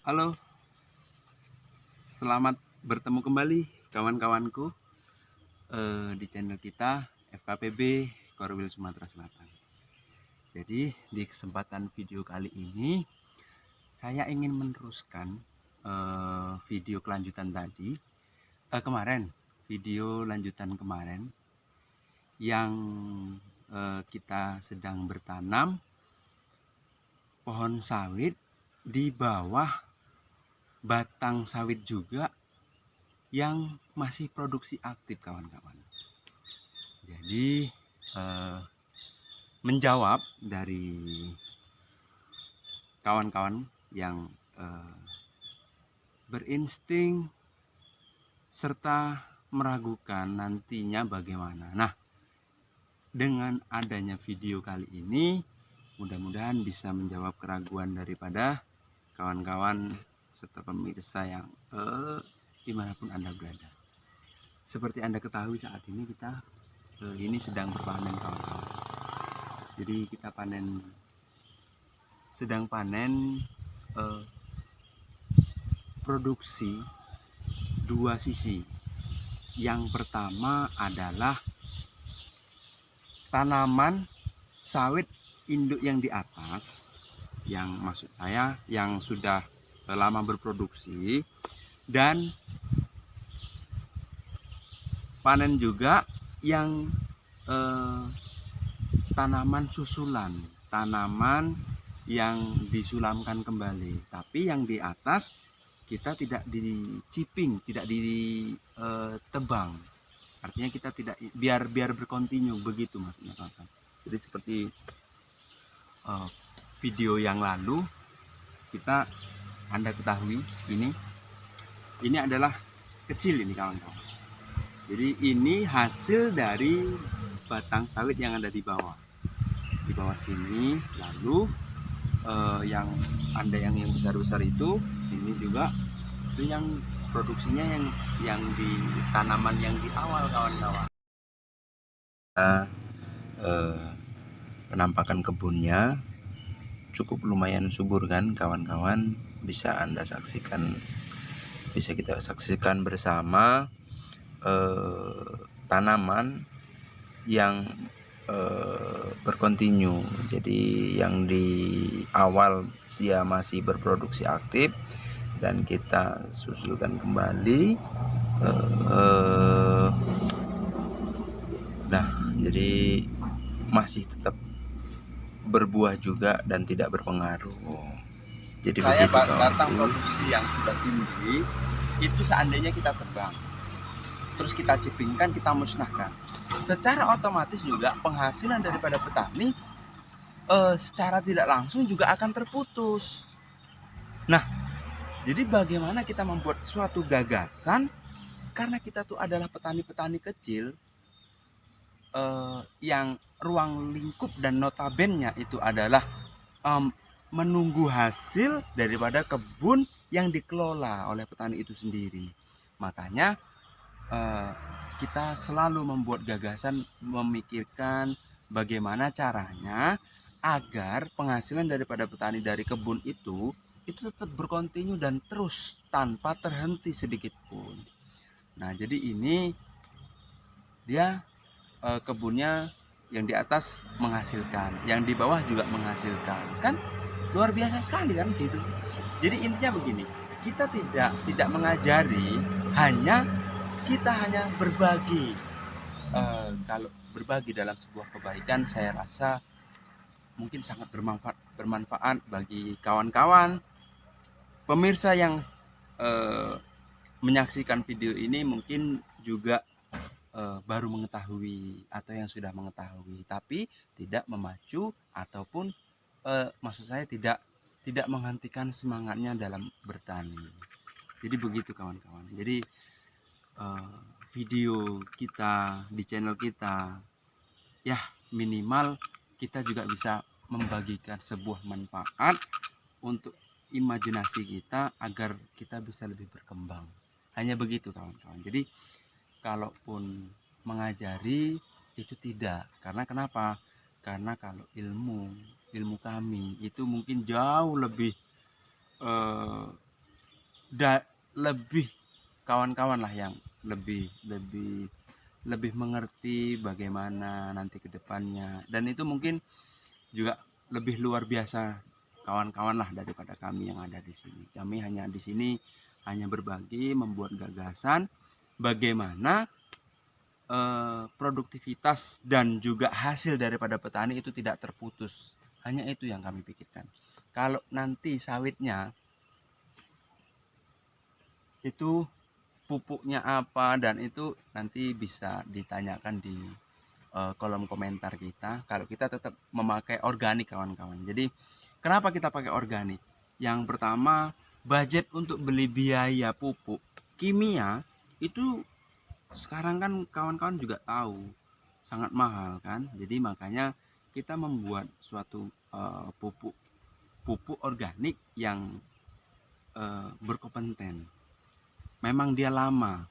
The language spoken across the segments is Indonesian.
Halo, selamat bertemu kembali kawan-kawanku di channel kita FKPB Korwil Sumatera Selatan. Jadi di kesempatan video kali ini saya ingin meneruskan video kelanjutan tadi kemarin, video lanjutan kemarin yang kita sedang bertanam pohon sawit di bawah batang sawit juga yang masih produksi aktif, kawan-kawan. Jadi menjawab dari kawan-kawan yang berinsting serta meragukan nantinya bagaimana. Nah, dengan adanya video kali ini mudah-mudahan bisa menjawab keraguan daripada kawan-kawan serta pemirsa yang dimanapun Anda berada. Seperti Anda ketahui, saat ini kita ini sedang berpanen, kawan-kawan. Jadi kita sedang panen produksi dua sisi. Yang pertama adalah tanaman sawit induk yang di atas, yang maksud saya yang sudah lama berproduksi, dan panen juga yang tanaman susulan, tanaman yang disulamkan kembali. Tapi yang di atas kita tidak diciping, tidak ditebang. Artinya kita tidak biar berkontinu, begitu maksudnya, kawan. Jadi seperti video yang lalu kita Anda ketahui, ini adalah kecil ini, kawan-kawan. Jadi ini hasil dari batang sawit yang ada di bawah sini. Lalu yang Anda yang besar-besar itu, ini juga itu yang produksinya yang di tanaman yang di awal, kawan-kawan. Penampakan kebunnya cukup lumayan subur kan, kawan-kawan. Bisa Anda saksikan, bisa kita saksikan bersama tanaman yang berkontinu. Jadi yang di awal dia masih berproduksi aktif dan kita susulkan kembali. Nah, jadi masih tetap berbuah juga dan tidak berpengaruh. Jadi saya batang produksi yang sudah tinggi itu seandainya kita tebang, terus kita cipingkan, kita musnahkan, secara otomatis juga penghasilan daripada petani secara tidak langsung juga akan terputus. Nah, jadi bagaimana kita membuat suatu gagasan, karena kita tuh adalah petani-petani kecil yang ruang lingkup dan notabennya itu adalah menunggu hasil daripada kebun yang dikelola oleh petani itu sendiri. Makanya kita selalu membuat gagasan, memikirkan bagaimana caranya agar penghasilan daripada petani dari kebun itu tetap berkontinu dan terus tanpa terhenti sedikit pun. Nah, jadi ini dia kebunnya yang di atas menghasilkan, yang di bawah juga menghasilkan, kan luar biasa sekali kan gitu. Jadi intinya begini, kita tidak mengajari, kita hanya berbagi. Kalau berbagi dalam sebuah kebaikan, saya rasa mungkin sangat bermanfaat bagi kawan-kawan pemirsa yang menyaksikan video ini. Mungkin juga baru mengetahui atau yang sudah mengetahui, tapi tidak memacu ataupun maksud saya tidak menghentikan semangatnya dalam bertani. Jadi begitu, kawan-kawan. Jadi video kita di channel kita, ya minimal kita juga bisa membagikan sebuah manfaat untuk imajinasi kita agar kita bisa lebih berkembang. Hanya begitu, kawan-kawan. Jadi kalaupun mengajari itu tidak, karena kenapa? Karena kalau ilmu kami itu mungkin jauh lebih lebih kawan-kawan lah yang lebih lebih lebih mengerti bagaimana nanti ke depannya, dan itu mungkin juga lebih luar biasa kawan-kawan lah daripada kami yang ada di sini. Kami hanya di sini hanya berbagi, membuat gagasan bagaimana produktivitas dan juga hasil daripada petani itu tidak terputus. Hanya itu yang kami pikirkan. Kalau nanti sawitnya itu pupuknya apa, dan itu nanti bisa ditanyakan di kolom komentar kita. Kalau kita tetap memakai organik kawan-kawan. Jadi kenapa kita pakai organik? Yang pertama, budget untuk beli biaya pupuk kimia itu sekarang kan kawan-kawan juga tahu sangat mahal kan. Jadi makanya kita membuat suatu pupuk organik yang berkompeten. Memang dia lama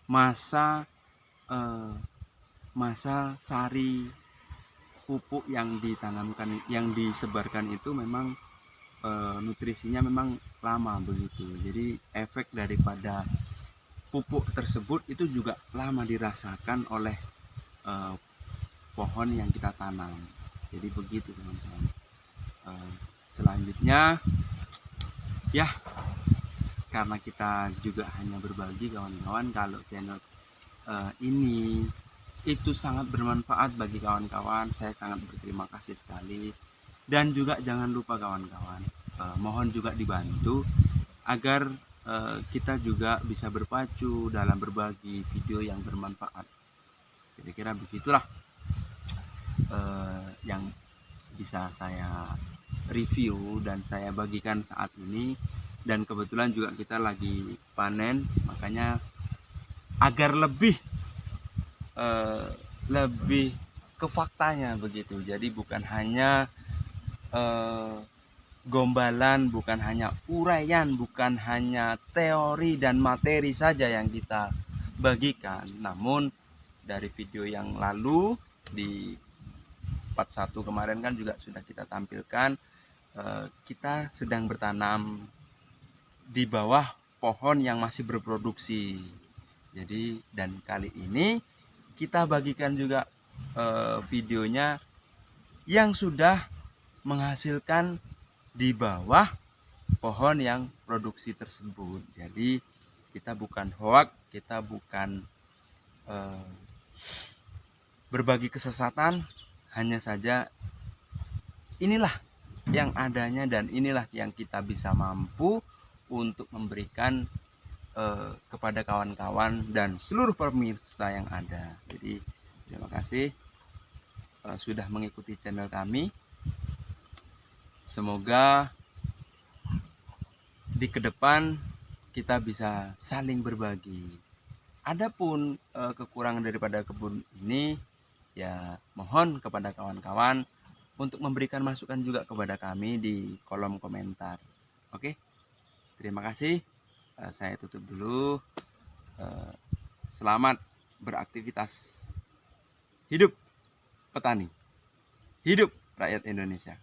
masa sari pupuk yang ditanamkan, yang disebarkan itu memang nutrisinya memang lama begitu. Jadi efek daripada pupuk tersebut itu juga lama dirasakan oleh pohon yang kita tanam. Jadi begitu teman-teman. Selanjutnya ya, karena kita juga hanya berbagi kawan-kawan, kalau channel ini itu sangat bermanfaat bagi kawan-kawan, saya sangat berterima kasih sekali. Dan juga jangan lupa kawan-kawan, mohon juga dibantu agar kita juga bisa berpacu dalam berbagi video yang bermanfaat. Kira-kira begitulah yang bisa saya review dan saya bagikan saat ini. Dan kebetulan juga kita lagi panen, makanya agar lebih ke faktanya begitu. Jadi bukan hanya gombalan, bukan hanya uraian, bukan hanya teori dan materi saja yang kita bagikan, namun dari video yang lalu di part 1 kemarin kan juga sudah kita tampilkan kita sedang bertanam di bawah pohon yang masih berproduksi. Jadi dan kali ini kita bagikan juga videonya yang sudah menghasilkan di bawah pohon yang produksi tersebut. Jadi kita bukan hoak, kita bukan berbagi kesesatan, hanya saja inilah yang adanya dan inilah yang kita bisa mampu untuk memberikan kepada kawan-kawan dan seluruh pemirsa yang ada. Jadi terima kasih sudah mengikuti channel kami. Semoga di kedepan kita bisa saling berbagi. Adapun kekurangan daripada kebun ini, ya mohon kepada kawan-kawan untuk memberikan masukan juga kepada kami di kolom komentar. Oke, terima kasih. Saya tutup dulu. Selamat beraktivitas. Hidup petani, hidup rakyat Indonesia.